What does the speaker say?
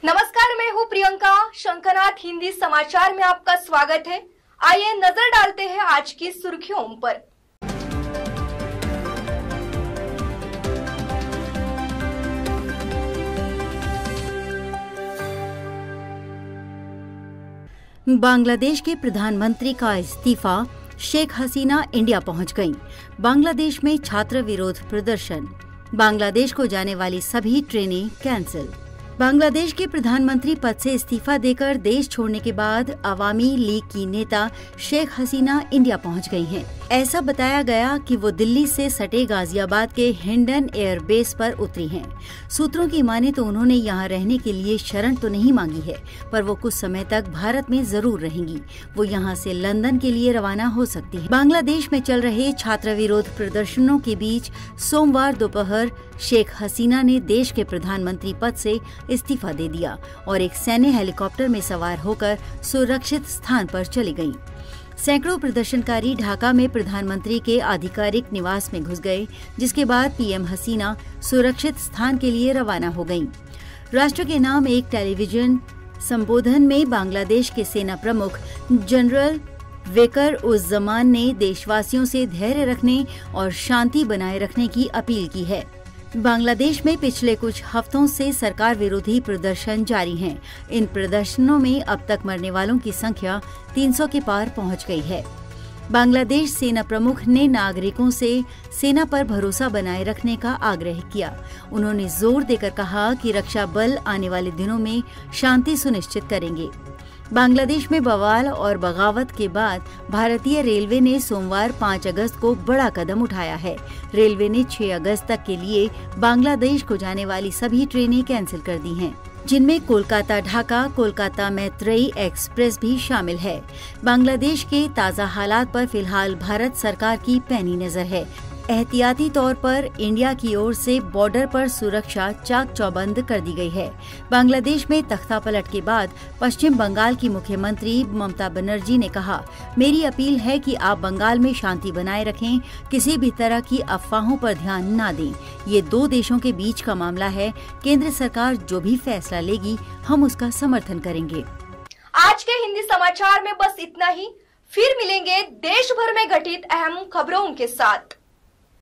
नमस्कार, मैं हूँ प्रियंका। शंखनाथ हिंदी समाचार में आपका स्वागत है। आइए नजर डालते हैं आज की सुर्खियों पर। बांग्लादेश के प्रधानमंत्री का इस्तीफा, शेख हसीना इंडिया पहुंच गईं। बांग्लादेश में छात्र विरोध प्रदर्शन, बांग्लादेश को जाने वाली सभी ट्रेनें कैंसिल। बांग्लादेश के प्रधानमंत्री पद से इस्तीफा देकर देश छोड़ने के बाद अवामी लीग की नेता शेख हसीना इंडिया पहुंच गई हैं। ऐसा बताया गया कि वो दिल्ली से सटे गाजियाबाद के हिंडन एयरबेस पर उतरी हैं। सूत्रों की माने तो उन्होंने यहां रहने के लिए शरण तो नहीं मांगी है, पर वो कुछ समय तक भारत में जरूर रहेंगी। वो यहां से लंदन के लिए रवाना हो सकती है। बांग्लादेश में चल रहे छात्र विरोध प्रदर्शनों के बीच सोमवार दोपहर शेख हसीना ने देश के प्रधानमंत्री पद से इस्तीफा दे दिया और एक सैन्य हेलीकॉप्टर में सवार होकर सुरक्षित स्थान पर चली गईं। सैकड़ों प्रदर्शनकारी ढाका में प्रधानमंत्री के आधिकारिक निवास में घुस गए, जिसके बाद पीएम हसीना सुरक्षित स्थान के लिए रवाना हो गईं। राष्ट्र के नाम एक टेलीविजन संबोधन में बांग्लादेश के सेना प्रमुख जनरल वेकर उस जमान ने देशवासियों से धैर्य रखने और शांति बनाए रखने की अपील की है। बांग्लादेश में पिछले कुछ हफ्तों से सरकार विरोधी प्रदर्शन जारी हैं। इन प्रदर्शनों में अब तक मरने वालों की संख्या 300 के पार पहुंच गई है। बांग्लादेश सेना प्रमुख ने नागरिकों से सेना पर भरोसा बनाए रखने का आग्रह किया। उन्होंने जोर देकर कहा कि रक्षा बल आने वाले दिनों में शांति सुनिश्चित करेंगे। बांग्लादेश में बवाल और बगावत के बाद भारतीय रेलवे ने सोमवार 5 अगस्त को बड़ा कदम उठाया है। रेलवे ने 6 अगस्त तक के लिए बांग्लादेश को जाने वाली सभी ट्रेनें कैंसिल कर दी हैं, जिनमें कोलकाता ढाका, कोलकाता मैत्रेई एक्सप्रेस भी शामिल है। बांग्लादेश के ताज़ा हालात पर फिलहाल भारत सरकार की पैनी नजर है। एहतियाती तौर पर इंडिया की ओर से बॉर्डर पर सुरक्षा चाक चौबंद कर दी गई है। बांग्लादेश में तख्तापलट के बाद पश्चिम बंगाल की मुख्यमंत्री ममता बनर्जी ने कहा, मेरी अपील है कि आप बंगाल में शांति बनाए रखें, किसी भी तरह की अफवाहों पर ध्यान न दें। ये 2 देशों के बीच का मामला है। केंद्र सरकार जो भी फैसला लेगी, हम उसका समर्थन करेंगे। आज के हिंदी समाचार में बस इतना ही। फिर मिलेंगे देश भर में घटित अहम खबरों के साथ।